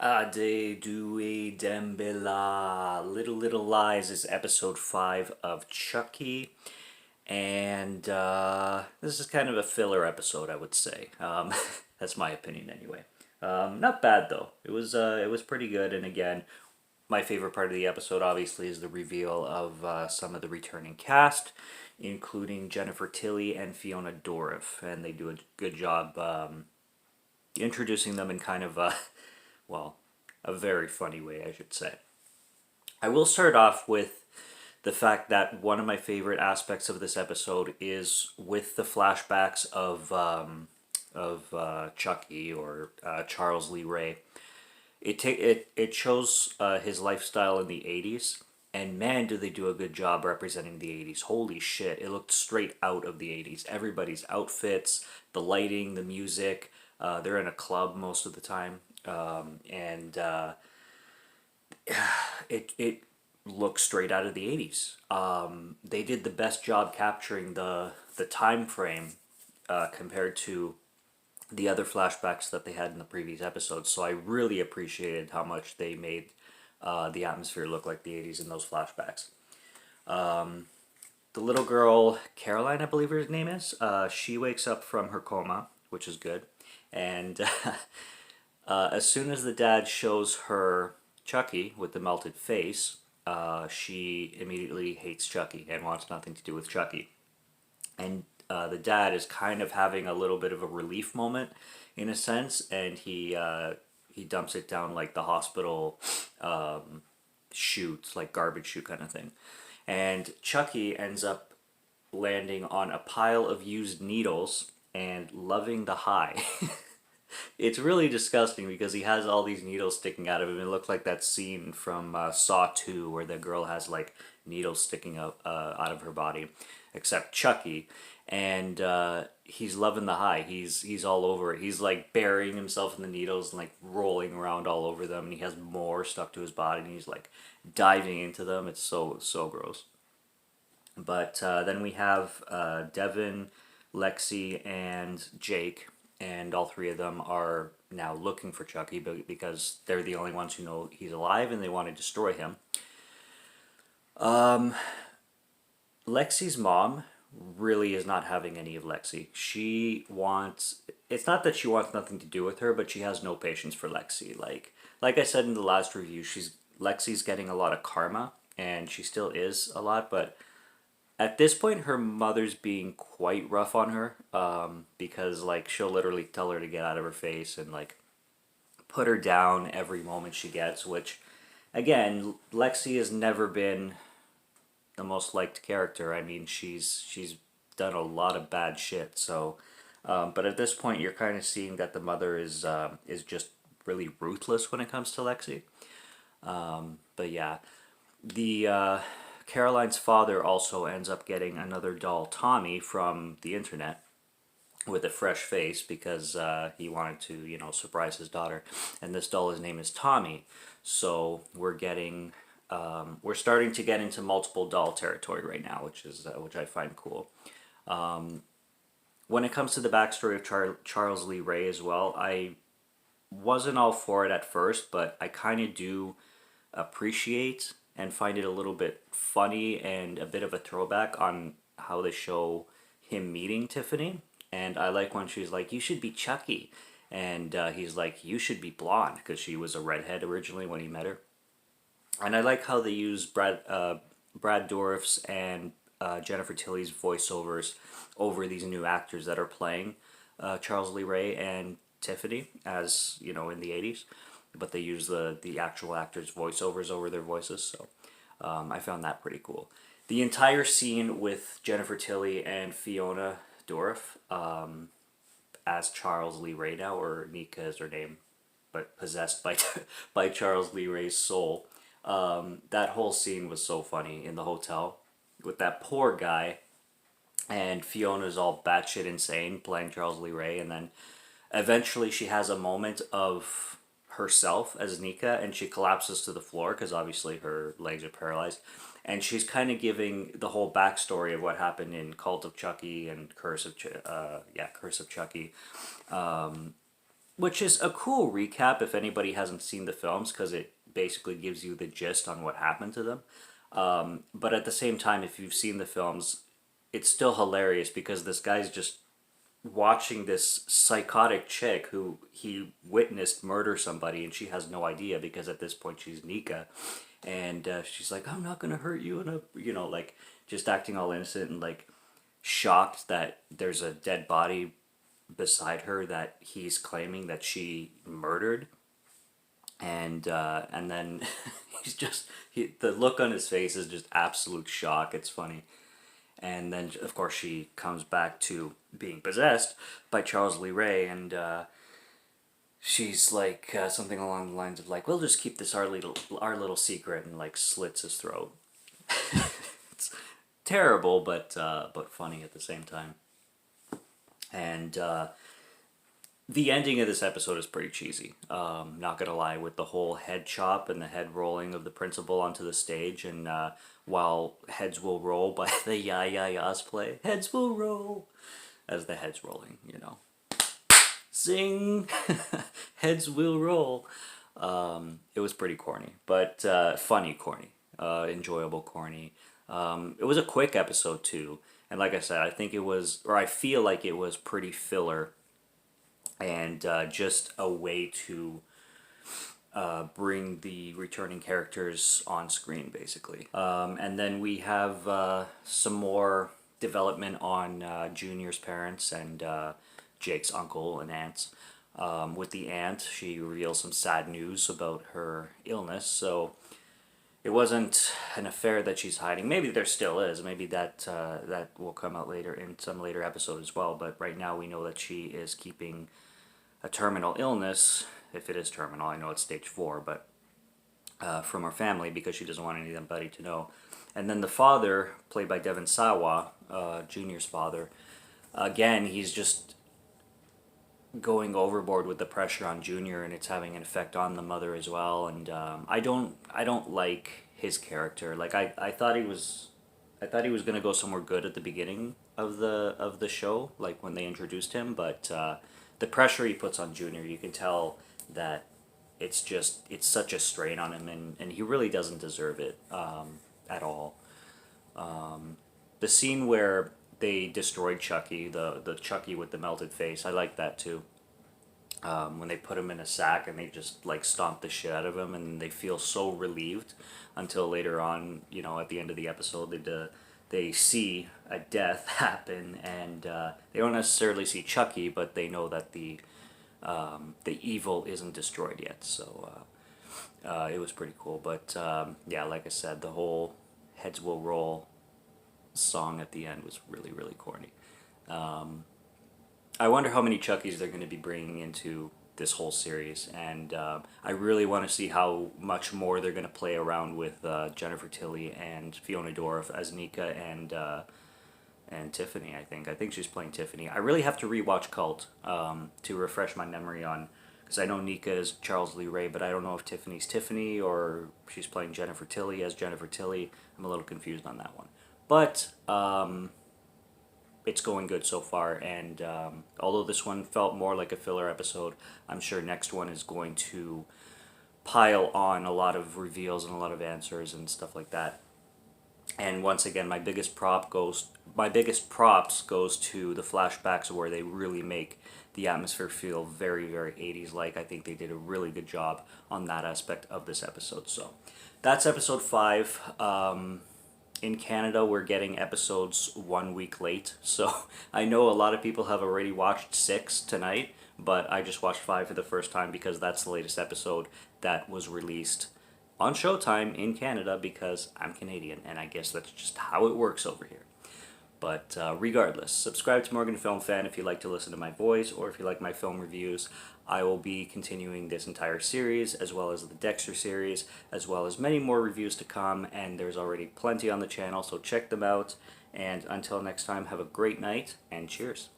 Ade Due Dembela. Little Lies is episode 5 of Chucky. And this is kind of a filler episode, I would say. That's my opinion anyway. Not bad though. It was pretty good. And again, my favorite part of the episode obviously is the reveal of some of the returning cast, including Jennifer Tilly and Fiona Dourif, and they do a good job introducing them in kind of a well, a very funny way, I should say. I will start off with the fact that one of my favorite aspects of this episode is with the flashbacks of Chucky or Charles Lee Ray. It shows his lifestyle in the '80s, and man, do they do a good job representing the '80s. Holy shit! It looked straight out of the '80s. Everybody's outfits, the lighting, the music. They're in a club most of the time, and it looks straight out of the '80s. They did the best job capturing the time frame compared to the other flashbacks that they had in the previous episodes. So I really appreciated how much they made the atmosphere look like the '80s in those flashbacks. The little girl, Caroline, I believe her name is, she wakes up from her coma, which is good. And as soon as the dad shows her Chucky with the melted face, she immediately hates Chucky and wants nothing to do with Chucky. And the dad is kind of having a little bit of a relief moment, in a sense, and he dumps it down like the hospital chute, like garbage chute kind of thing. And Chucky ends up landing on a pile of used needles and loving the high. It's really disgusting because he has all these needles sticking out of him. It looks like that scene from Saw 2 where the girl has like needles sticking out of her body, except Chucky. And he's loving the high. He's all over it. He's like burying himself in the needles and like rolling around all over them. And he has more stuck to his body and he's like diving into them. It's so gross. But then we have Devin, Lexi, and Jake, and all three of them are now looking for Chucky because they're the only ones who know he's alive and they want to destroy him. Lexi's mom really is not having any of Lexi. She wants. It's not that she wants nothing to do with her, but she has no patience for Lexi. Like I said in the last review, Lexi's getting a lot of karma, and she still is a lot, but at this point her mother's being quite rough on her because like she'll literally tell her to get out of her face and like put her down every moment she gets, which again Lexi has never been the most liked character. I mean she's done a lot of bad shit, so but at this point you're kind of seeing that the mother is just really ruthless when it comes to Lexi. But yeah, the Caroline's father also ends up getting another doll, Tommy, from the internet with a fresh face because he wanted to, surprise his daughter. And this doll, his name is Tommy. So we're starting to get into multiple doll territory right now, which I find cool. When it comes to the backstory of Charles Lee Ray as well, I wasn't all for it at first, but I kind of do appreciate and find it a little bit funny and a bit of a throwback on how they show him meeting Tiffany. And I like when she's like, "You should be Chucky," and he's like, "You should be blonde," because she was a redhead originally when he met her. And I like how they use Brad Dourif's and Jennifer Tilly's voiceovers over these new actors that are playing Charles Lee Ray and Tiffany, as in the '80s, but they use the actual actors' voiceovers over their voices. So I found that pretty cool. The entire scene with Jennifer Tilly and Fiona Dourif as Charles Lee Ray now, or Nika is her name, but possessed by by Charles Lee Ray's soul. That whole scene was so funny in the hotel with that poor guy, and Fiona's all batshit insane playing Charles Lee Ray, and then eventually she has a moment of herself as Nika and she collapses to the floor because obviously her legs are paralyzed. And she's kind of giving the whole backstory of what happened in Cult of Chucky and Curse of Chucky. which is a cool recap if anybody hasn't seen the films, because it basically gives you the gist on what happened to them. But at the same time, if you've seen the films, it's still hilarious because this guy's just watching this psychotic chick who he witnessed murder somebody, and she has no idea because at this point she's Nika, and she's like, "I'm not gonna hurt you," and like just acting all innocent and like shocked that there's a dead body beside her that he's claiming that she murdered, and then the look on his face is just absolute shock. It's funny. And then, of course, she comes back to being possessed by Charles Lee Ray, and she's like something along the lines of like, "We'll just keep this our little secret," and like slits his throat. It's terrible, but funny at the same time. And the ending of this episode is pretty cheesy. Not gonna lie, with the whole head chop and the head rolling of the principal onto the stage, and while Heads Will Roll by the Ya Ya Ya's play, Heads Will Roll, as the head's rolling, Sing, Heads Will Roll. It was pretty corny, but funny corny, enjoyable corny. It was a quick episode too, and like I said, I feel like it was pretty filler and just a way to bring the returning characters on screen, basically. And then we have some more development on Junior's parents and Jake's uncle and aunts. With the aunt, she reveals some sad news about her illness, so it wasn't an affair that she's hiding. Maybe there still is. Maybe that will come out later in some later episode as well. But right now we know that she is keeping a terminal illness, if it is terminal. I know it's stage 4, but from her family because she doesn't want anybody to know. And then the father, played by Devon Sawa, Junior's father, again, he's just going overboard with the pressure on Junior, and it's having an effect on the mother as well. And I don't like his character. Like I thought he was gonna go somewhere good at the beginning of the show, like when they introduced him, but the pressure he puts on Junior, you can tell that it's such a strain on him, and he really doesn't deserve it at all. The scene where they destroyed Chucky, the Chucky with the melted face, I like that too. When they put him in a sack and they just like stomp the shit out of him, and they feel so relieved until later on, at the end of the episode, they see a death happen, and they don't necessarily see Chucky, but they know that the evil isn't destroyed yet. So it was pretty cool. But yeah, like I said, the whole Heads Will Roll song at the end was really, really corny. I wonder how many Chuckies they're going to be bringing into this whole series, and I really want to see how much more they're going to play around with Jennifer Tilly and Fiona Dorff as Nika and Tiffany. I think she's playing Tiffany. I really have to rewatch Cult to refresh my memory on, because I know Nika is Charles Lee Ray, but I don't know if Tiffany's Tiffany or she's playing Jennifer Tilly as Jennifer Tilly. I'm a little confused on that one, but it's going good so far, and although this one felt more like a filler episode, I'm sure next one is going to pile on a lot of reveals and a lot of answers and stuff like that. And once again, my biggest props goes to the flashbacks, where they really make the atmosphere feel very, very 80s like. I think they did a really good job on that aspect of this episode. So that's episode 5. In Canada, we're getting episodes 1 week late, so I know a lot of people have already watched 6 tonight, but I just watched 5 for the first time because that's the latest episode that was released on Showtime in Canada, because I'm Canadian, and I guess that's just how it works over here. But regardless, subscribe to Morgan Film Fan if you like to listen to my voice, or if you like my film reviews. I will be continuing this entire series, as well as the Dexter series, as well as many more reviews to come, and there's already plenty on the channel, so check them out. And until next time, have a great night, and cheers.